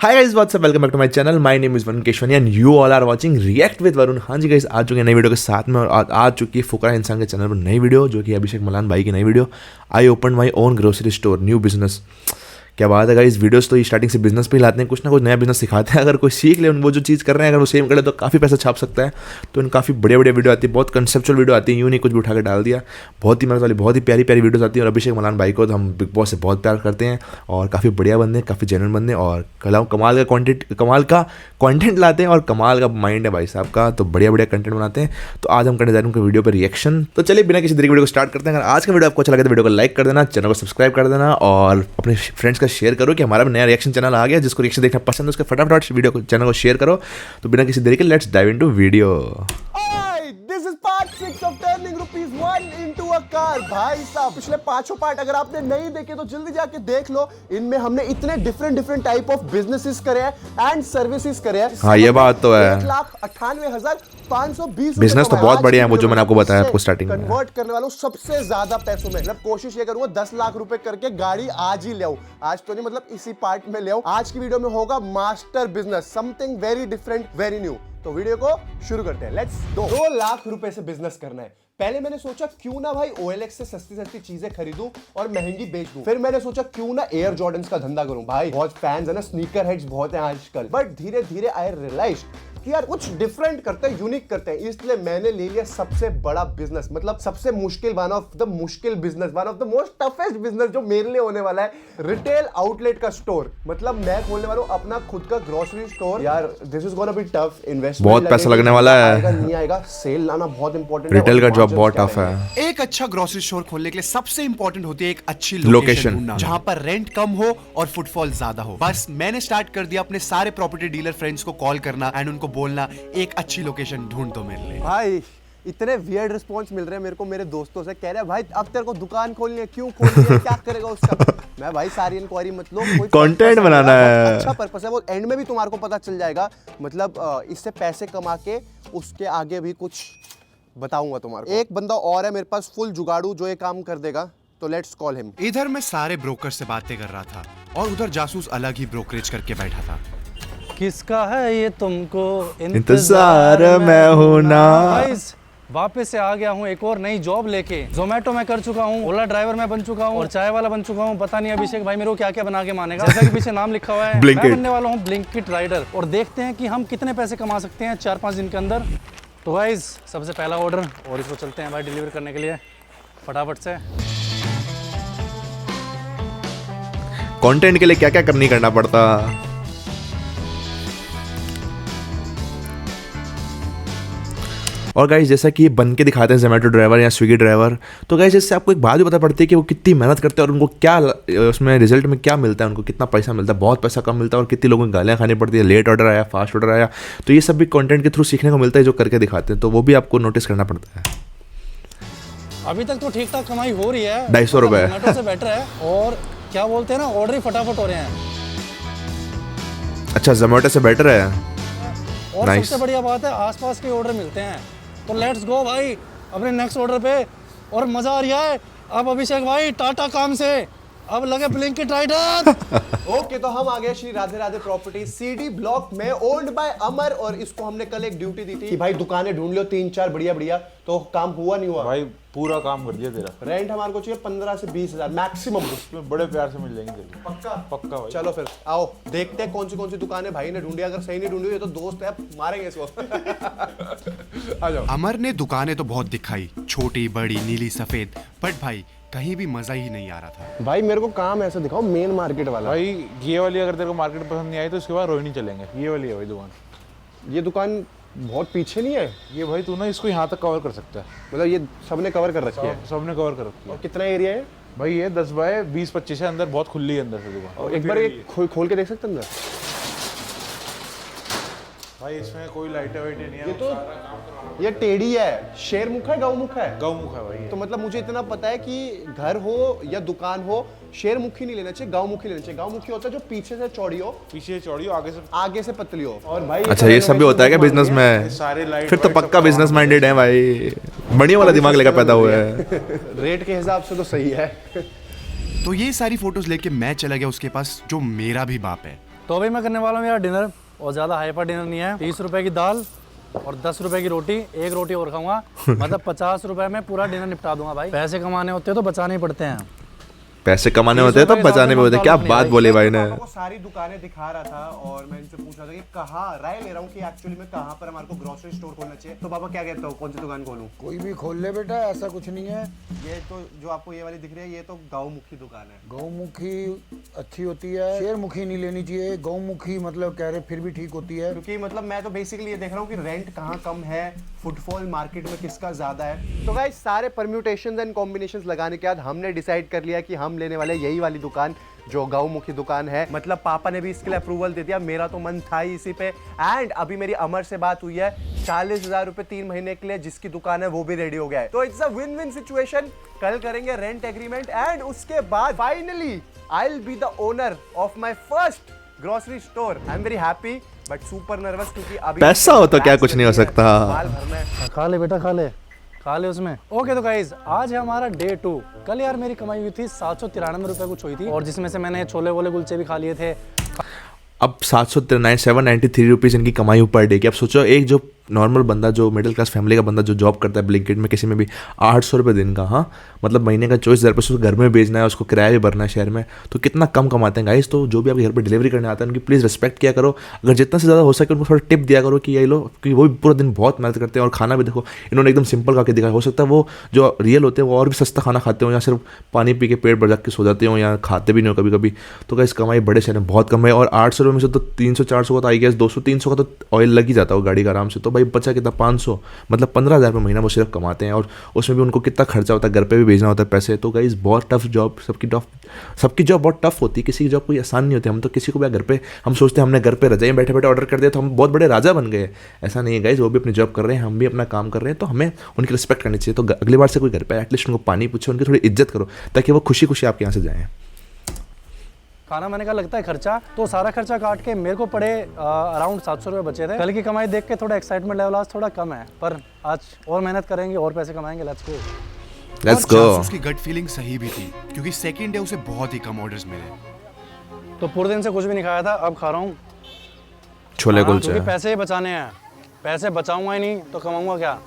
Hi guys what's up welcome back to my channel my name is Varun Keshwani and you all are watching react with Varun. हाँ जी guys, आ चुके हैं नई video के साथ में और आ चुकी है फुकरा इंसान के चैनल पर नई वीडियो जो कि अभिषेक मलान भाई की नई video. I open my own grocery store new business. क्या बात है गाइस, वीडियोस तो स्टार्टिंग से बिजनेस पे ही लाते हैं, कुछ ना कुछ नया बिजनेस सिखाते हैं। अगर कोई सीख ले वो जो चीज़ कर रहे हैं, अगर वो सेम करे तो काफ़ी पैसा छाप सकता है। तो इन काफ़ी बढ़िया बढ़िया वीडियो आती है, बहुत कंसेप्चुअल वीडियो आती है, यूँ नहीं कुछ भी उठा के डाल दिया। बहुत ही मदद वाली बहुत ही प्यारी प्यारी वीडियोस आती है। और अभिषेक मलान भाई को तो हम बिग बॉस से बहुत प्यार करते हैं और काफ़ी बढ़िया बंदे हैं, काफ़ी जेन्युइन बंदे और कमाल का कंटेंट लाते हैं और कमाल का माइंड है भाई साहब का। तो बढ़िया बढ़िया कंटेंट बनाते हैं। तो आज हम करने जा रहे हैं उनके वीडियो पर रिएक्शन। तो चलिए बिना किसी देरी वीडियो को स्टार्ट करते हैं। अगर आज का वीडियो आपको अच्छा लगे तो वीडियो को लाइक कर देना, चैनल को सब्सक्राइब कर देना और अपने फ्रेंड्स का शेयर करो कि हमारा नया रिएक्शन चैनल आ गया। जिसको रिएक्शन देखना पसंद है उसके फटाफट वीडियो को चैनल को शेयर करो। तो बिना किसी देरी के let's dive into video. This is part 6 of turning ₹1 into a car। भाई साहब पिछले 5 पार्ट अगर आपने नहीं देखे तो जल्दी जाके देख लो। इनमें हमने इतने डिफरेंट टाइप ऑफ बिजनेसेस करे हैं एंड सर्विसेज करे हैं। हाँ ये बात तो है। 1,98,520 बिजनेस तो बहुत बढ़िया है वो जो मैंने आपको बताया आपको स्टार्टिंग में। कन्वर्ट करने वालों सबसे ज्यादा पैसों में। मतलब कोशिश ये करूंगा 10 लाख रुपए करके गाड़ी आज ही ले आऊं। आज तो नहीं, मतलब इसी पार्ट में ले आऊं। आज की वीडियो में होगा master business, something very different very new. तो वीडियो को शुरू करते हैं। Let's go. 2 लाख रुपए से बिजनेस करना है। पहले मैंने सोचा क्यों ना भाई OLX से सस्ती चीजें खरीदूं और महंगी बेच दूं। फिर मैंने सोचा क्यों ना एयर जॉर्डन्स का धंधा करूं। भाई बहुत फैंस है ना, स्नीकर हेड्स बहुत हैं आजकल। बट धीरे धीरे आई रियलाइज कि यार कुछ डिफरेंट करते हैं, यूनिक करते हैं। इसलिए मैंने ले लिया सबसे बड़ा बिजनेस, मतलब सबसे मुश्किल, वन ऑफ द मुश्किल business, one of the most toughest business जो मेरे लिए होने वाला है, रिटेल आउटलेट का स्टोर। मतलब मैं खोलने वाला हूं अपना खुद का ग्रोसरी स्टोर। यार this is gonna be tough investment, बहुत पैसा लगने वाला है। आएगा नहीं आएगा, सेल लाना बहुत इंपॉर्टेंट है। रिटेल का जॉब बहुत टफ है। एक अच्छा ग्रोसरी स्टोर खोलने के लिए सबसे इंपॉर्टेंट होती है एक अच्छी लोकेशन लोकेशन जहां पर रेंट कम हो और फुटफॉल ज्यादा हो। बस मैंने स्टार्ट कर दिया अपने सारे प्रॉपर्टी डीलर फ्रेंड्स को कॉल करना एंड उनको बोलना एक अच्छी लोकेशन ढूंढ दो मेरे लिए। भाई इतने वियर्ड रिस्पॉन्स मिल रहे हैं मेरे को मेरे दोस्तों से। कह रहे हैं भाई अब तेरे को दुकान खोलनी है, क्यों खोलनी है, क्या करेगा उसका। मैं भाई सारी इंक्वायरी मत लो, कोई कंटेंट बनाना है, अच्छा पर्पस है वो, एंड में भी तुम्हारे को पता चल जाएगा। मतलब इससे पैसे कमा के उसके आगे भी कुछ बताऊंगा तुम्हारे को। एक बंदा और है मेरे पास फुल जुगाड़ू जो ये काम कर देगा, तो लेट्स कॉल हिम। इधर मैं सारे ब्रोकर से बातें कर रहा था और उधर जासूस अलग ही ब्रोकरेज करके बैठा था। किसका है ये तुमको इंतजार मैं हूं ना। गाइस वापस से आ गया हूँ एक और नई जॉब लेके। जोमेटो में कर चुका हूँ, ओला ड्राइवर में बन चुका हूँ और चाय वाला बन चुका हूँ। पता नहीं अभिषेक भाई मेरे को क्या क्या बना के मानेगा। जैसा कि पीछे नाम लिखा हुआ है, मैं बनने वाला हूँ ब्लिंकिट राइडर। और देखते हैं कि हम कितने पैसे कमा सकते हैं 4-5 दिन के अंदर। तो गाइस सबसे पहला ऑर्डर, और इसको चलते हैं भाई डिलीवर करने के लिए फटाफट से। कंटेंट के लिए क्या क्या करना पड़ता। और गाइस जैसा कि ये बन के दिखाते हैं जोमेटो ड्राइवर या स्विगी ड्राइवर, तो गाइस इससे आपको एक बात भी पता पड़ती है कि वो कितनी मेहनत करते हैं और उनको क्या उसमें रिजल्ट में क्या मिलता है, उनको कितना पैसा मिलता है। बहुत पैसा कम मिलता है और कितनी लोगों को गालियाँ खानी पड़ती है, लेट ऑर्डर आया, फास्ट ऑर्डर आया। तो ये सब भी कंटेंट के थ्रू सीखने को मिलता है जो करके दिखाते हैं। तो वो भी आपको नोटिस करना पड़ता है। अभी तक तो ठीक ठाक कमाई हो रही है, 250 रुपये जोमेटो से बेटर है। और क्या बोलते हैं ना, ऑर्डर ही फटाफट हो रहे हैं। अच्छा जोमेटो से बेटर है। और Nice. सबसे बढ़िया बात है आसपास के ऑर्डर मिलते हैं। तो लेट्स गो भाई अपने नेक्स्ट ऑर्डर पे। और मजा आ रहा है अब अभिषेक भाई टाटा काम से अब लगे ब्लिंकिट राइडर। ओके तो हम आ गए Shri Radhe Radhe property CD block में, ओन्ड बाय अमर। और इसको हमने कल एक ड्यूटी दी थी कि भाई दुकानें ढूंढ लो 3-4 बढ़िया बढ़िया। तो काम हुआ नहीं हुआ भाई, पूरा काम कर दिया तेरा। रेंट हमारे को चाहिए 15 से 20 हजार मैक्सिमम। उसमें बड़े प्यार से मिल जाएंगे तेरे को। पक्का पक्का भाई। चलो फिर आओ देखते हैं कौन सी दुकानें भाई ने ढूंढी। अगर सही नहीं ढूंढी ये तो दोस्त है, मारेंगे इसको। आ जाओ। अमर ने दुकानें तो बहुत दिखाई, छोटी बड़ी नीली सफेद, बट भाई कहीं भी मजा ही नहीं आ रहा था। भाई मेरे को काम ऐसा दिखाओ मेन मार्केट वाला। भाई ये वाली अगर तेरे को मार्केट पसंद नहीं आई तो उसके बाद रोहिणी चलेंगे। ये वाली है भाई दुकान। ये दुकान बहुत पीछे नहीं है? ये भाई तू ना इसको यहाँ तक कवर कर सकता है। मतलब ये सबने कवर कर रखी है? सबने कवर कर रखी है। और कितना एरिया है भाई? ये 10 बाय 20-25 है, अंदर बहुत खुली है अंदर से दुकान। और एक बार ये खोल के देख सकते हैं अंदर? भाई इसमें कोई लाइटें वाइटें नहीं है। ये तो ये टेढ़ी है। शेर मुख है, गौ मुख है? गौ मुख है भाई। तो मतलब मुझे इतना पता है कि घर हो या दुकान हो, शेर मुखी नहीं लेना चाहिए, गांव मुखी लेना चाहिए। गांव मुखी होता है जो पीछे से चौड़ी हो, पीछे चौड़ी हो, आगे से पतली हो। और भाई अच्छा ये सब भी होता है क्या बिजनेस में? सारे लाइट फिर तो पक्का बिजनेस माइंडेड है भाई, बढ़िया वाला दिमाग लेकर पैदा हुआ है। रेट के हिसाब से तो सही है। तो ये सारी फोटोज लेके मैं चला गया उसके पास जो मेरा भी बाप है। तो अभी मैं करने वाला हूँ यार डिनर, और ज़्यादा हाइपर डिनर नहीं है। 30 रुपए की दाल और 10 रुपए की रोटी, एक रोटी और खाऊंगा, मतलब 50 रुपए में पूरा डिनर निपटा दूंगा भाई। पैसे कमाने होते हैं तो बचाने ही पड़ते हैं। पैसे कमाने होते हैं तो बचाने में होते हैं। क्या बात बोले भाई ने। पापा को सारी दुकानें दिखा रहा था और मैं इनसे पूछ रहा था कि कहाँ राय ले रहा हूँ कि एक्चुअली में कहाँ पर हमारे को ग्रोसरी स्टोर खोलना चाहिए। तो पापा क्या कहते हो, कौन सी दुकान खोलूँ? कोई भी खोल ले बेटा, ऐसा कुछ नहीं है। ये तो जो आपको ये वाली दिख रही है ये तो गौमुखी दुकान है। गौमुखी अच्छी होती है, शेरमुखी नहीं लेनी चाहिए। गौमुखी मतलब कह रहे फिर भी ठीक होती है। क्योंकि मतलब मैं तो बेसिकली ये देख रहा हूँ कि रेंट कहाँ कम है, फुटफॉल मार्केट में किसका ज्यादा है। तो गाइस सारे परम्यूटेशंस एंड कॉम्बिनेशंस लगाने के बाद हमने डिसाइड कर लिया कि हम लेने वाले यही वाली दुकान जो गौमुखी दुकान है। मतलब पापा ने भी इसके लिए अप्रूवल दे दिया, मेरा तो मन था ही इसी पे। एंड अभी मेरी अमर से बात हुई है, 40,000 रुपए 3 महीने के लिए जिसकी दुकान है वो भी रेडी हो गया है। तो it's a win win situation. कल करेंगे रेंट एग्रीमेंट एंड उसके बाद finally I will be the owner of my first grocery store. I am very happy but super nervous क्योंकि अभी पैसा हो तो क्या कुछ नहीं हो सकता। माल भरना है। खा ले बेटा, खा ले उसमें। ओके तो गाइज आज है हमारा डे 2। कल यार मेरी कमाई हुई थी 793 रुपए कुछ हुई थी, और जिसमें से मैंने छोले वोले कुलचे भी खा लिए थे। अब 793 रुपीज़ इनकी कमाई हुई पर डे की। अब सोचो एक जो नॉर्मल बंदा, जो मिडिल क्लास फैमिली का बंदा जो जॉब करता है ब्लिंकिट में किसी में भी, 800 रुपये दिन का। हाँ मतलब महीने का 24,000 रुपये उसको घर में भेजना है, उसको किराया भी भरना है शहर में, तो कितना कम कमाते हैं गाइस। तो जो भी आपके घर पर डिलीवरी करने आता है उनकी प्लीज़ रिस्पेक्ट किया करो। अगर जितना से ज़्यादा हो सके उनको थोड़ा टिप दिया करो कि ये लो, क्योंकि वो भी पूरा दिन बहुत मेहनत करते हैं। और खाना भी देखो इन्होंने एकदम सिंपल खा के दिखाया। हो सकता है वो जो रियल होते हैं वो और भी सस्ता खाना खाते हो, या सिर्फ पानी पी के पेट भर के सो जाते हो, या खाते भी नहीं हो कभी कभी। तो गाइस कमाई बड़े शहर में बहुत कम है। और 800 रुपये में से तो 300-400 का तो आई गेस 200-300 का तो ऑयल लग ही जाता हो गाड़ी का आराम से। तो भाई बचा कितना, 500 मतलब 15,000 रुपये महीना वो सिर्फ कमाते हैं। और उसमें भी उनको कितना खर्चा होता है, घर पे भी भेजना होता है पैसे। तो गाइस बहुत टफ जॉब, सबकी जॉब बहुत टफ होती है। किसी की जॉब कोई आसान नहीं होती। हम तो किसी को भी घर पे हम सोचते हैं हमने घर पे रजाई बैठे बैठे ऑर्डर कर दिया तो हम बहुत बड़े राजा बन गए। ऐसा नहीं है गाइस, वो भी अपनी जॉब कर रहे हैं, हम भी अपना काम कर रहे हैं, तो हमें उनकी रिस्पेक्ट करनी चाहिए। तो अगली बार से कोई घर पे एटलीस्ट उनको पानी पूछे, उनकी थोड़ी इज्जत करो ताकि वो खुशी खुशी आपके यहाँ से जाएँ। खाना मैंने का लगता है खर्चा, तो सारा खर्चा काट के मेरे को पड़े अराउंड 700 रुपये बचे थे। कल की कमाई देख के थोड़ा एक्साइटमेंट लेवल आज थोड़ा कम है, पर आज और मेहनत करेंगे और पैसे कमाएंगे। Let's go. उसकी गट फीलिंग सही भी थी क्योंकि सेकंड डे उसे बहुत ही कम ऑर्डर्स मिले। तो पूरे दिन से कुछ भी नहीं खाया था, अब खा रहा हूँ छोले क्योंकि कुलचे। पैसे ही बचाने हैं। पैसे बचाऊंगा ही नहीं तो कमाऊंगा क्या।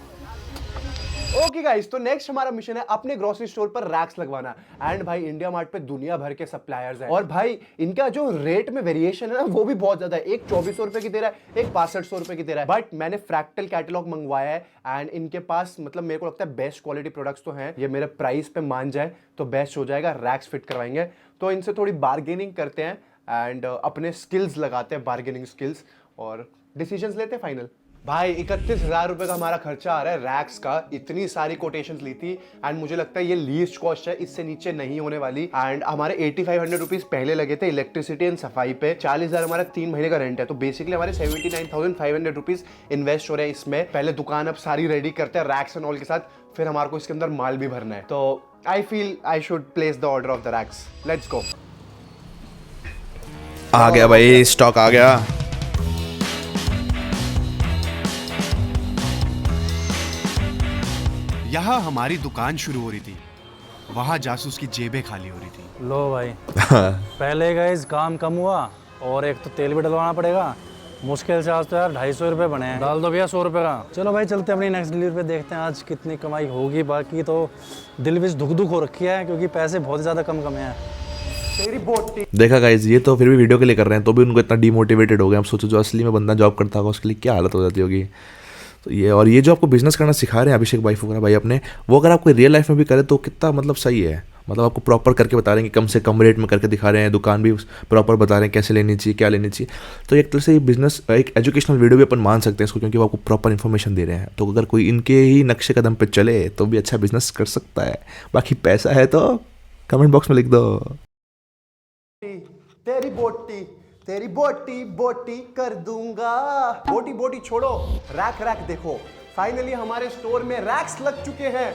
ओके गाइस, तो नेक्स्ट हमारा मिशन है अपने ग्रोसरी स्टोर पर रैक्स लगवाना। एंड भाई इंडिया मार्ट पे दुनिया भर के सप्लायर्स हैं और भाई इनका जो रेट में वेरिएशन है ना वो भी बहुत ज्यादा है। एक 2400 रुपए की दे रहा है, एक 6500 रुपए की दे रहा है। बट मैंने फ्रैक्टल कैटलॉग मंगवाया है एंड इनके पास मतलब मेरे को लगता है बेस्ट क्वालिटी प्रोडक्ट्स तो हैं। ये मेरे प्राइस पे मान जाए तो बेस्ट हो जाएगा। रैक्स फिट करवाएंगे तो इनसे थोड़ी बार्गेनिंग करते हैं एंड अपने स्किल्स लगाते हैं, बार्गेनिंग स्किल्स, और डिसीजंस लेते हैं फाइनल। भाई 31,000 रुपए का हमारा खर्चा आ रहा है रैक्स का। इतनी सारी कोटेशंस ली थी एंड मुझे लगता है ये लीस्ट कॉस्ट है, इससे नीचे नहीं होने वाली। एंड हमारे 8500 रुपीज पहले लगे थे इलेक्ट्रिसिटी एंड सफाई पे। 40,000 हमारा 3 महीने का रेंट है, तो बेसिकली हमारे 79,500 रुपीज इन्वेस्ट हो रहे हैं इसमें। पहले दुकान अब सारी रेडी करते हैं रैक्स एंड ऑल के साथ, फिर हमारे को इसके अंदर माल भी भरना है। तो I feel I should place the order of the racks. Let's go. आ गया भाई, स्टॉक आ गया। यहाँ हमारी दुकान शुरू हो रही थी, वहाँ जासूस की जेबें खाली हो रही थी। लो भाई पहले गाइस काम कम हुआ और एक तो तेल भी डलवाना पड़ेगा। मुश्किल से आज तो यार 250 रुपये बने हैं। डाल दो भैया 100 रुपये का। चलो भाई चलते हैं अपनी नेक्स्ट डिलीवरी पे, देखते हैं आज कितनी कमाई होगी। बाकी तो दिल भी दुख हो रखी है क्योंकि पैसे बहुत ज़्यादा कम कमे हैं। तेरी बोटी देखा गाइस, ये तो फिर भी वीडियो के लिए कर रहे हैं तो भी उनको इतना डीमोटिवेटेड हो गए। अब सोचो जो असली में बंदा जॉब करता होगा उसके लिए क्या हालत हो जाती होगी। तो ये जो आपको बिजनेस करना सिखा रहे हैं अभिषेक भाई, फुकरा भाई अपने, वो अगर आपको रियल लाइफ में भी करे तो कितना मतलब सही है। मतलब आपको प्रॉपर करके बता रहे हैं कि कम से कम रेट में करके दिखा रहे हैं, दुकान भी प्रॉपर बता रहे हैं कैसे लेनी चाहिए, क्या लेनी चाहिए। तो एक तरह से ये बिजनेस एक एजुकेशनल वीडियो भी अपन मान सकते हैं इसको, क्योंकि वो आपको प्रॉपर इन्फॉर्मेशन दे रहे हैं। तो अगर कोई इनके ही नक्शे कदम पे चले तो भी अच्छा बिजनेस कर सकता है। बाकी पैसा है तो कमेंट बॉक्स में लिख दो। तेरी बोटी, तेरी बोटी बोटी कर दूंगा। बोटी बोटी छोड़ो, रैक रैक देखो। फाइनली हमारे स्टोर में रैक्स लग चुके हैं।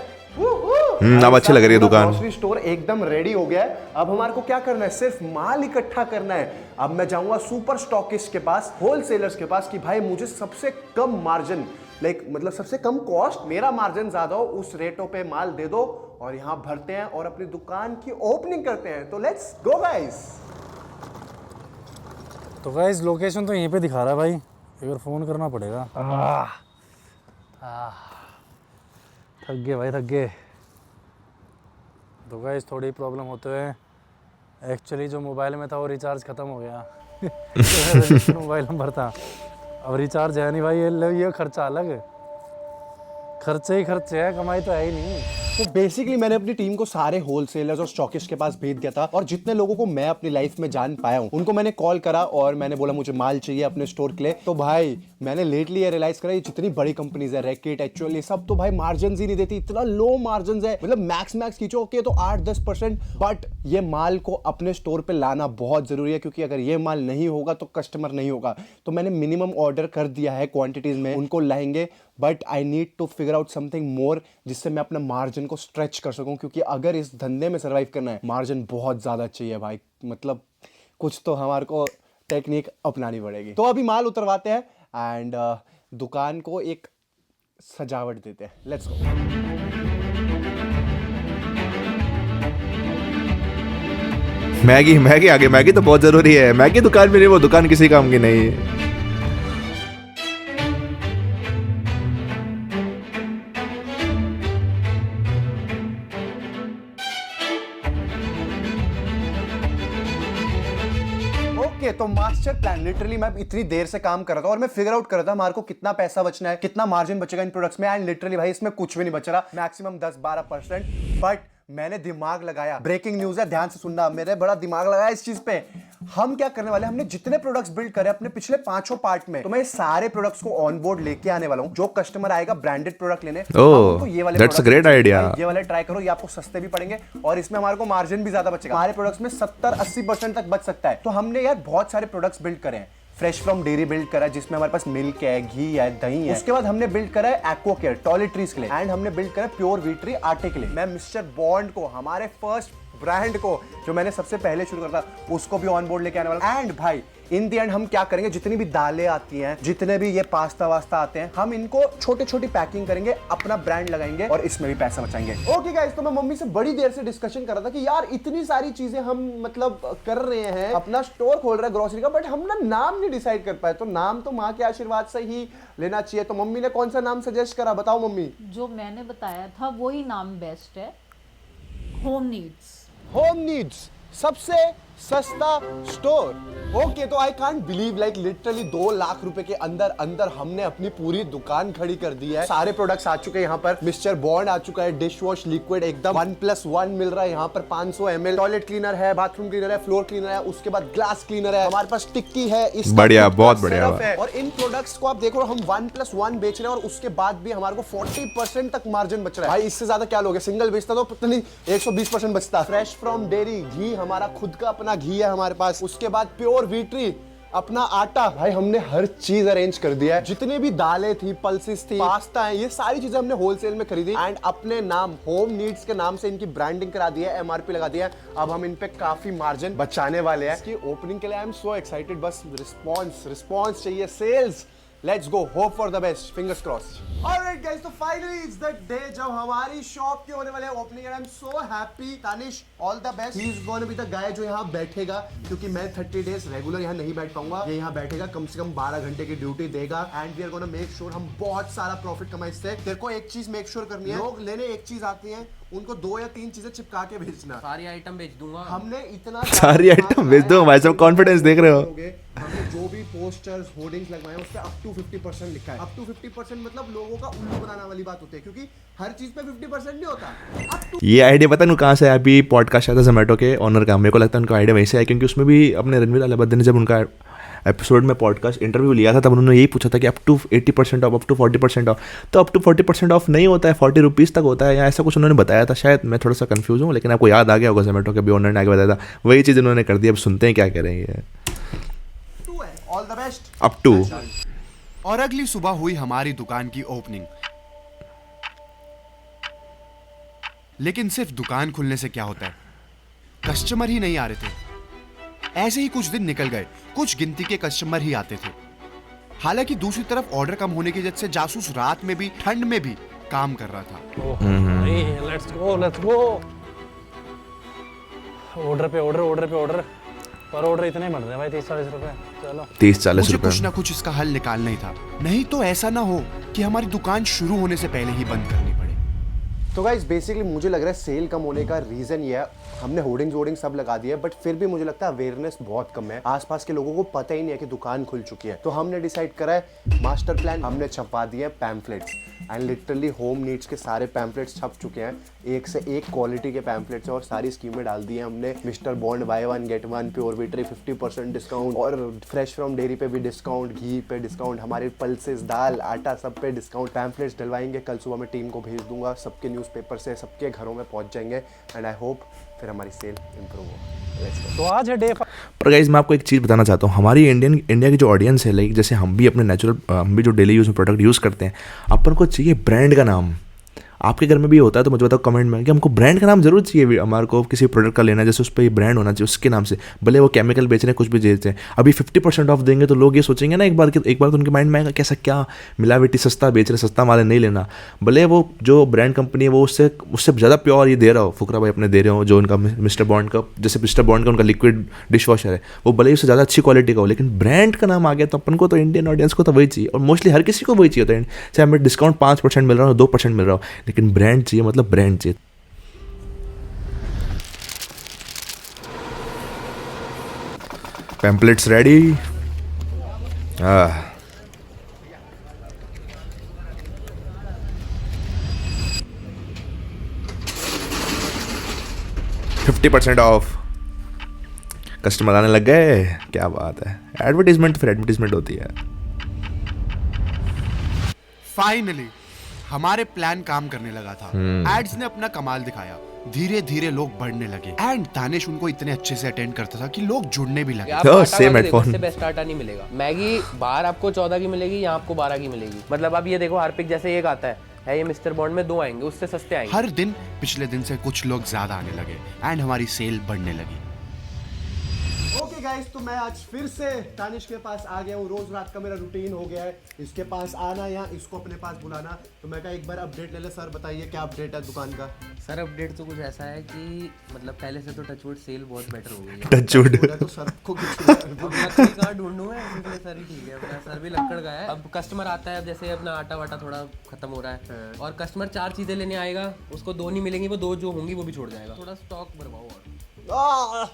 अब अच्छी लग रही है दुकान। ग्रोसरी स्टोर एकदम रेडी हो गया है। अब हमारे को क्या करना है, सिर्फ माल इकट्ठा करना है। अब मैं जाऊंगा सुपर स्टॉकिस्ट के पास, होलसेलर्स के पास कि भाई मुझे सबसे कम मार्जिन, मतलब सबसे कम कॉस्ट, मेरा मार्जिन ज्यादा हो, उस रेटों पे माल दे दो और यहाँ भरते हैं और अपनी दुकान की ओपनिंग करते हैं। तो लेट्स गो गाइस। तो गाइस लोकेशन तो यहीं पे दिखा रहा है भाई, एक बार फ़ोन करना पड़ेगा। थक गए भाई, थक गए। तो गाइस थोड़ी प्रॉब्लम होते हुए एक्चुअली जो मोबाइल में था वो रिचार्ज ख़त्म हो गया। तो मोबाइल नंबर था, अब रिचार्ज है नहीं भाई, ये खर्चा अलग, खर्चे ही खर्चे है, कमाई तो है ही नहीं। तो बेसिकली मैंने अपनी टीम को सारे होलसेलर्स और स्टॉकिस्ट के पास भेज दिया था, और जितने लोगों को मैं अपनी लाइफ में जान पाया हूं उनको मैंने कॉल करा और मैंने बोला मुझे माल चाहिए अपने स्टोर के लिए। तो भाई मैंने लेटली ये रियलाइज करा, ये जितनी बड़ी कंपनीज है, रैकेट, एक्चुअली सब तो भाई मार्जिन ही नहीं देती, इतना लो मार्जिन है, मतलब मैक्स खींचो के तो 8-10%। बट ये माल को अपने स्टोर पे लाना बहुत जरूरी है, क्योंकि अगर ये माल नहीं होगा तो कस्टमर नहीं होगा। तो मैंने मिनिमम ऑर्डर कर दिया है क्वांटिटीज में, उनको लाएंगे, but I need to figure out something more जिससे मैं अपना मार्जिन को स्ट्रेच कर सकूं, क्योंकि अगर इस धंधे में सर्वाइव करना है मार्जिन बहुत ज़्यादा चाहिए भाई, मतलब कुछ तो हमारे को टेक्निक अपनानी पड़ेगी। तो अभी माल उतरवाते हैं एंड दुकान को एक सजावट देते हैं। Let's go. मैगी आगे, मैगी तो बहुत ज़रूरी है, मैगी दुकान में नहीं, वो दुकान किसी काम की नहीं है। तो मास्टर प्लान, लिटरली मैं इतनी देर से काम कर रहा था और मैं फिगर आउट कर रहा था हमारे को कितना पैसा बचना है, कितना मार्जिन बचेगा इन प्रोडक्ट्स में, एंड लिटरली भाई इसमें कुछ भी नहीं बच रहा, मैक्सिमम 10-12%। बट मैंने दिमाग लगाया, ब्रेकिंग न्यूज है, ध्यान से सुनना, मेरे बड़ा दिमाग लगाया इस चीज पे। हम क्या करने वाले, हमने जितने प्रोडक्ट्स बिल्ड करे अपने पिछले 5 पार्ट में, तो मैं सारे प्रोडक्ट्स को ऑन बोर्ड लेके आने वाला हूं। जो कस्टमर आएगा ब्रांडेड प्रोडक्ट लेने, तो ये वाले दैट्स अ ग्रेट आइडिया, ये वाले ट्राई करो, ये आपको सस्ते भी पड़ेंगे और इसमें हमारे को मार्जिन भी ज्यादा बचेगा। हमारे प्रोडक्ट्स में 70-80% तक बच सकता है। तो हमने यार बहुत सारे प्रोडक्ट्स बिल्ड करे हैं। फ्रेश फ्रॉम डेयरी बिल्ड करा जिसमें हमारे पास मिल्क है, घी है, दही है। उसके बाद हमने बिल्ड करा है एक्वा केयर टॉयलेटरीज के लिए, एंड हमने बिल्ड करा है प्योर व्हीट ट्री आटे के लिए। मैं मिस्टर बॉन्ड को, हमारे फर्स्ट ब्रांड को जो मैंने सबसे पहले शुरू करा था, उसको भी ऑन बोर्ड लेके आने वाला। एंड भाई इन दी एंड हम क्या करेंगे, जितनी भी दालें आती हैं, जितने भी ये पास्ता वास्ता आते हैं, हम इनको छोटी पैकिंग करेंगे, अपना ब्रांड लगाएंगे और इसमें भी पैसा बचाएंगे। ओके गाइस, तो मैं मम्मी से बड़ी देर से डिस्कशन कर रहा था कि यार इतनी सारी चीजें हम मतलब कर रहे हैं, अपना स्टोर खोल रहे हैं ग्रोसरी का, बट हम ना नाम नहीं डिसाइड कर पाए। तो नाम तो माँ के आशीर्वाद से ही लेना चाहिए। तो मम्मी ने कौन सा नाम सजेस्ट करा, बताओ मम्मी। जो मैंने बताया था वही नाम बेस्ट है, होम नीड्स। होम नीड्स, सबसे सस्ता स्टोर। ओके, तो I can't believe like literally 2 lakh रुपए के अंदर हमने अपनी पूरी दुकान खड़ी कर दी है। सारे प्रोडक्ट्स आ चुके हैं यहाँ पर, मिस्टर बॉन्ड आ चुका है, डिश वॉश लिक्विड एकदम 1+1 मिल रहा है यहाँ पर 500 ml, टॉयलेट क्लीनर है, बाथरूम क्लीनर है, फ्लोर क्लीनर है, उसके बाद ग्लास क्लीनर है, हमारे पास टिक्की है, बढ़िया, बहुत बढ़िया है। और इन प्रोडक्ट्स को आप देखो, हम 1+1 बेच रहे हैं और उसके बाद भी हमारे को 40% तक मार्जिन बच रहा है। भाई इससे ज्यादा क्या लोगे, सिंगल बेचता तो पता नहीं 120% बचता। फ्रेश फ्रॉम डेयरी घी, हमारा खुद का अपना घी है हमारे पास। उसके बाद प्योर व्हीट ट्री, अपना आटा, भाई हमने हर चीज अरेंज कर दिया है। जितने भी दालें थी, पल्सेस थी, पास्ता है, ये सारी चीजें हमने होलसेल में खरीदी एंड अपने नाम होम नीड्स के नाम से इनकी ब्रांडिंग करा दी है, एमआरपी लगा दिया है। अब हम इन पे काफी मार्जिन बचाने वाले हैं। इसकी ओपनिंग के लिए आई एम सो एक्साइटेड, बस रिस्पॉन्स चाहिए, sales. Let's go, hope for the best, fingers crossed. Alright guys, तो finally it's the day जब हमारी शॉप के होने वाले opening and I'm so happy. Tanish, all the best. He's gonna be the guy जो यहाँ बैठेगा, क्योंकि मैं 30 days रेगुलर यहाँ नहीं बैठ पाऊंगा। ये यहाँ बैठेगा, कम से कम 12 घंटे की ड्यूटी देगा and we are gonna make sure हम बहुत सारा प्रॉफिट कमाए इससे। तेरे को एक चीज मेक श्योर करनी है, लोग लेने एक चीज आती है, उनको 2 या 3 चीजें चिपका के भेजना। सारी आइटम बेच दूंगा। हमने इतना सारी आइटम भेज दो भाई साहब, कॉन्फिडेंस देख रहे हो। हमने जो भी पोस्टर्स, होर्डिंग्स लगवाए उस पे अप टू 50% लिखा है। अप टू 50% मतलब लोगों का उल्लू बनाने वाली बात होती है, क्योंकि हर चीज पे 50% नहीं होता। ये आइडिया पता नहीं कहाँ से आया, अभी पॉडकास्ट आया था जोमेटो के ऑनर का, मेरे को लगता है उनका आइडिया वहीं से आया, क्योंकि उसमें भी अपने रणवीर अलाहाबादी ने जब उनका एपिसोड में पॉडकास्ट इंटरव्यू लिया था, तब उन्होंने यही पूछा था कि up to 80% off, up to 40% off. तो अप टू 40% ऑफ नहीं होता है, 40 रुपीज़ तक होता है या ऐसा कुछ उन्होंने बताया था। शायद मैं थोड़ा सा कंफ्यूज हूँ, लेकिन आपको याद आ गया होगा, जोमेटो के भी ओनर ने आगे बताया था, वही चीज़ उन्होंने कर दी। अब सुनते हैं क्या कह रहे हैं। All the best. Up to. और अगली सुबह हुई हमारी दुकान की ओपनिंग। लेकिन सिर्फ दुकान खुलने से क्या होता है, कस्टमर ही नहीं आ रहे थे। ऐसे ही कुछ दिन निकल गए, कुछ गिनती के कस्टमर ही आते थे। हालांकि दूसरी तरफ ऑर्डर कम होने की वजह से जासूस रात में भी, ठंड में भी काम कर रहा था। Let's go. ऑर्डर पे ऑर्डर। पर ऑर्डर इतने बढ़ रहे हैं भाई, 30-40 रुपए। चलो 30-40 मुझे रुपए कुछ ना कुछ इसका हल निकालना ही था, नहीं तो ऐसा ना हो कि हमारी दुकान शुरू होने से पहले ही बंद करनी पड़े। तो गाइस बेसिकली मुझे लग रहा है सेल कम होने का रीजन ये है, हमने होर्डिंग सब लगा दिया है, बट फिर भी मुझे लगता है अवेयरनेस बहुत कम है, आसपास के लोगों को पता ही नहीं है कि दुकान खुल चुकी है। तो हमने डिसाइड करा है मास्टर प्लान, हमने छपवा दिए pamphlets and literally home needs के सारे पैम्फलेट्स छप चुके हैं, एक से एक क्वालिटी के पैम्फलेट्स हैं और सारी स्कीमें डाल दी हैं हमने। Mr Bond buy 1 get 1, pure विटरी 50% डिस्काउंट और फ्रेश फ्रॉम डेयरी पे भी डिस्काउंट, घी पे डिस्काउंट, हमारे पल्सेस, दाल, आटा सब पे डिस्काउंट। पैम्फलेट्स डलवाएंगे, कल सुबह मैं टीम को भेज दूंगा, सबके न्यूज़पेपर से सबके घरों में पहुंच जाएंगे एंड आई होप फिर हमारी सेल इंप्रूव हो। तो आज है डे पर गाइज मैं आपको एक चीज़ बताना चाहता हूँ, हमारी इंडिया की जो ऑडियंस है, लाइक जैसे हम भी अपने नेचुरल, हम भी जो डेली यूज़ में प्रोडक्ट यूज़ करते हैं, अपन को चाहिए ब्रांड का नाम। आपके घर में भी होता है तो मुझे बताओ कमेंट में कि हमको ब्रांड का नाम जरूर चाहिए। हमारे को किसी प्रोडक्ट का लेना है, जैसे उस पर ये ब्रांड होना चाहिए उसके नाम से, भले वो केमिकल बेच रहे हैं, कुछ भी बेचते हैं। अभी 50% ऑफ देंगे तो लोग ये सोचेंगे ना एक बार तो उनके माइंड में आएगा कैसा क्या मिलावटी सस्ता बेच रहे, सस्ता माल नहीं लेना। भले वो जो ब्रांड कंपनी है वो उससे ज़्यादा प्योर ये दे रहा हो, फुकरा भाई अपने दे रहे हो, जो उनका मिस्टर बॉन्ड का, जैसे मिस्टर बॉन्ड का उनका लिक्विड डिश वॉशर है, वो भले ही उससे ज़्यादा अच्छी क्वालिटी का हो, लेकिन ब्रांड का नाम आ गया तो अपन को तो इंडियन ऑडियंस को तो वही चाहिए, और मोस्टली हर किसी को वही चाहिए होता है। चाहे हमें डिस्काउंट 5% मिल रहा हो, 2% मिल रहा हो, लेकिन ब्रांड चाहिए, मतलब ब्रांड चाहिए। Pamphlets ready. 50% ऑफ, कस्टमर आने लग गए, क्या बात है। एडवर्टीजमेंट फिर एडवर्टीजमेंट होती है। फाइनली हमारे प्लान काम करने लगा था। एड्स ने अपना कमाल दिखाया, धीरे धीरे लोग बढ़ने लगे एंड दानिश उनको इतने अच्छे से अटेंड करता था कि लोग जुड़ने भी लगे। आप तो आटा same खा के देखो, headphone। इससे बेस्ट आटा नहीं मिलेगा। मैगी बाहर आपको 14 की मिलेगी, यहाँ आपको 12 की मिलेगी। मतलब अब ये देखो हार्पिक जैसे एक आता है ये मिस्टर बॉन्ड में 2 आएंगे, उससे सस्ते आएंगे। हर दिन पिछले दिन से कुछ लोग ज्यादा आने लगे एंड हमारी सेल बढ़ने लगी। ओके गाइस, तो मैं आज फिर से दानिश के पास आ गया हूँ। रोज रात का मेरा रूटीन हो गया है, इसके पास आना या इसको अपने पास बुलाना। तो मैं कहा एक बार अपडेट ले ले। सर बताइए क्या अपडेट है दुकान का? सर अपडेट तो कुछ ऐसा है कि मतलब पहले से तो टचवुड सेल बहुत बेटर हो गई है। टचवुड। तो सर को कुछ अब लकड़ी कहाँ ढूंढूं मैं, इसलिए सर ही ठीक है। अपना सर भी लकड़ का है। अब कस्टमर आता है, अब जैसे अपना आटा वाटा थोड़ा खत्म हो रहा है और कस्टमर 4 चीजें लेने आएगा, उसको 2 नहीं मिलेंगी, वो 2 जो होंगी वो भी छोड़ जाएगा। थोड़ा स्टॉक भरवाओ। और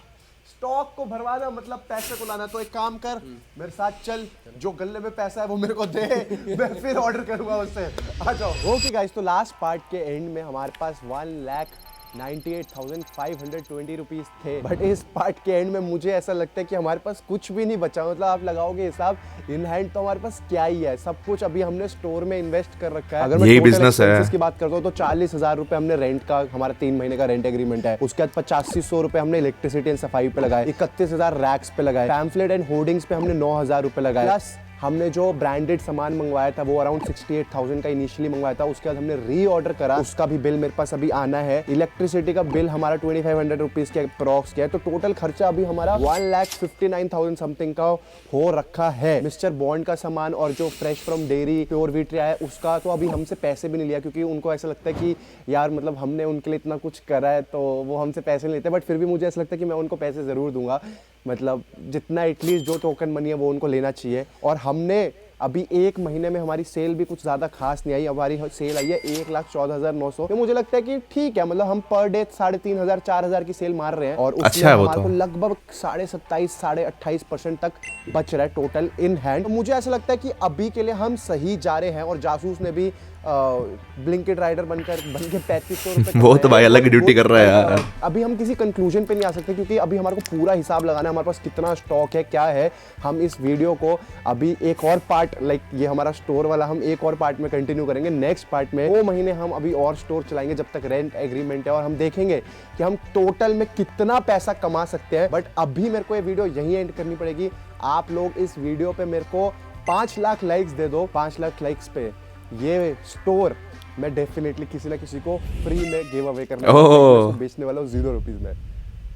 स्टॉक को भरवाना मतलब पैसे को लाना। तो एक काम कर, मेरे साथ चल, जो गल्ले में पैसा है वो मेरे को दे, मैं फिर ऑर्डर करूंगा उससे। आ जाओ। ओके गाइस, तो लास्ट पार्ट के एंड में हमारे पास 1,98,520 रुपीज थे, बट इस पार्ट के एंड में मुझे ऐसा लगता है कि हमारे पास कुछ भी नहीं बचा। मतलब आप लगाओगे हिसाब, इन हैंड तो हमारे पास क्या ही है, सब कुछ अभी हमने स्टोर में इन्वेस्ट कर रखा है। अगर मैं यही total business है। expenses की बात करता हूँ तो 40,000 रुपए हमने रेंट का, हमारा 3 महीने का रेंट एग्रीमेंट है। उसके बाद 8500 रुपए हमने इलेक्ट्रिसिटी एंड सफाई पे लगाए, 31,000 रैक्स पे लगाए, पैम्फलेट एंड होर्डिंग्स पे हमने 9,000 रुपए लगाए, प्लस हमने जो ब्रांडेड सामान मंगवाया था वो अराउंड 68,000 का इनिशियली मंगवाया था। उसके बाद हमने री ऑर्डर करा, उसका भी बिल मेरे पास अभी आना है। इलेक्ट्रिसिटी का बिल हमारा 2500 रुपीज के अप्रॉक्स किया है। तो टोटल खर्चा अभी हमारा 1,59,000 समथिंग का हो रखा है। मिस्टर बॉन्ड का सामान और जो फ्रेश फ्रॉम डेयरी प्योर विटरी है उसका तो अभी हमसे पैसे भी नहीं लिया, क्योंकि उनको ऐसा लगता है कि यार मतलब हमने उनके लिए इतना कुछ करा है तो वो हमसे पैसे नहीं लेते। बट फिर भी मुझे ऐसा लगता है कि मैं उनको पैसे ज़रूर दूंगा, मतलब जितना एटलीस्ट जो टोकन मनी है वो उनको लेना चाहिए। और हमने अभी 1 महीने में हमारी सेल भी कुछ ज़्यादा खास नहीं आई, हमारी सेल आई है 1,14,900। तो मुझे लगता है कि ठीक है, मतलब हम पर डे 3,500 4,000 की सेल मार रहे हैं और अच्छा है वो हमारे तो। को लगभग 27.5 28% तक बच रहा है टोटल इन हैंड। तो मुझे ऐसा लगता है कि अभी के लिए हम सही जा रहे हैं। और जासूस ने भी ब्लिंकिट राइडर बन के 3500 रुपए वो तो भाई अलग ड्यूटी कर रहा है यार। अभी हम किसी कंक्लूजन पे नहीं आ सकते, क्योंकि अभी हमारे को पूरा हिसाब लगाना है, हमारे पास कितना स्टॉक है क्या है। हम इस वीडियो को अभी एक और पार्ट, लाइक ये हमारा स्टोर वाला, हम एक और पार्ट में कंटिन्यू करेंगे। नेक्स्ट पार्ट में 2 महीने हम अभी और स्टोर चलाएंगे जब तक रेंट एग्रीमेंट है, और हम देखेंगे कि हम टोटल में कितना पैसा कमा सकते हैं। बट अभी मेरे को ये वीडियो यहीं एंड करनी पड़ेगी। आप लोग इस वीडियो पे मेरे को 5 लाख लाइक्स दे दो। 5 लाख लाइक्स पे ये स्टोर मैं डेफिनेटली किसी ना किसी को फ्री में गिव अवे करने वाला हूं, बेचने वाला हूँ 0 रुपीज में।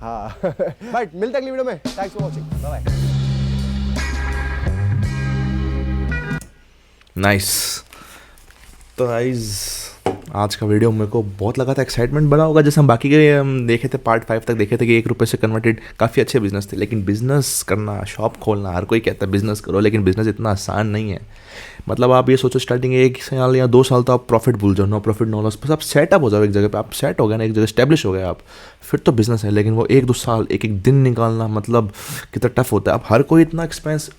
हाँ बट मिलते हैं अगली वीडियो में। Thanks for watching, bye bye. Nice. तो गाइस आज का वीडियो मेरे को बहुत लगा था एक्साइटमेंट बना होगा, जैसे हम बाकी के हम देखे थे पार्ट 5 तक देखे थे कि 1 रुपये से कन्वर्टेड काफ़ी अच्छे बिजनेस थे। लेकिन बिजनेस करना, शॉप खोलना, हर कोई कहता है बिजनेस करो, लेकिन बिजनेस इतना आसान नहीं है। मतलब आप ये सोचो स्टार्टिंग 1 साल या 2 साल तो आप प्रॉफिट भूल जाओ, नो प्रॉफिट नो लॉस, बस आप सेटअप हो जाओ एक जगह पे, आप सेट हो गए ना, एक जगह स्टैब्लिश हो गए आप, फिर तो बिजनेस है। लेकिन वो 1-2 साल, एक दिन निकालना मतलब कितना टफ होता है। अब हर कोई इतना एक्सपेंस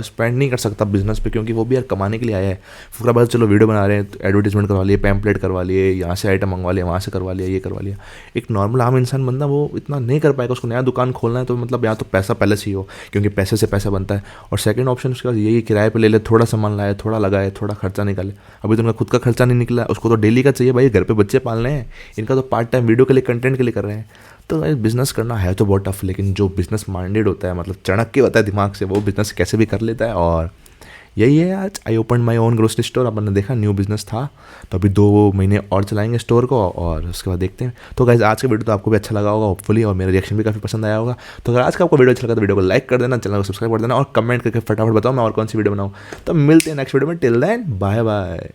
स्पेंड नहीं कर सकता बिजनेस पे, क्योंकि वो भी यार कमाने के लिए आया है। फुकरा बस चलो वीडियो बना रहे हैं तो एडवर्टीजमेंट करवा लिए, पैम्पलेट करवा लिए, यहाँ से आइटम मंगवा लिया, वहाँ से करवा लिया, ये करवा लिया। एक नॉर्मल आम इंसान बंदा वो इतना नहीं कर पाएगा। उसको नया दुकान खोलना है तो मतलब यहाँ तो पैसा पहले से ही हो, क्योंकि पैसे से पैसा बनता है। और सेकंड ऑप्शन उसके पास यही किराए पे ले ले, थोड़ा सामान लाए, थोड़ा लगाए, थोड़ा खर्चा निकाले। अभी तो उनका खुद का खर्चा नहीं निकला, उसको तो डेली का चाहिए भाई, घर पे बच्चे पालने हैं, इनका तो पार्ट टाइम वीडियो के लिए, कंटेंट के लिए कर रहे हैं। तो बिज़नेस करना है तो बहुत टफ, लेकिन जो बिज़नेस माइंडेड होता है, मतलब चढ़क के होता है दिमाग से, वो बिज़नेस कैसे भी कर लेता है। और यही है आज I open my own grocery store. अपन ने देखा न्यू बिज़नेस था, तो अभी 2 महीने और चलाएंगे स्टोर को और उसके बाद देखते हैं। तो गाइस आज का वीडियो तो आपको भी अच्छा लगा होगा होपफुली, और मेरा रिएक्शन भी काफ़ी पसंद आया होगा। तो अगर आज का आपको वीडियो अच्छा लगा तो वीडियो को लाइक कर देना, चैनल को सब्सक्राइब कर देना और कमेंट करके फटाफट बताओ मैं और कौन सी वीडियो बनाऊँ। तो मिलते हैं नेक्स्ट वीडियो में, टिल देन बाय बाय।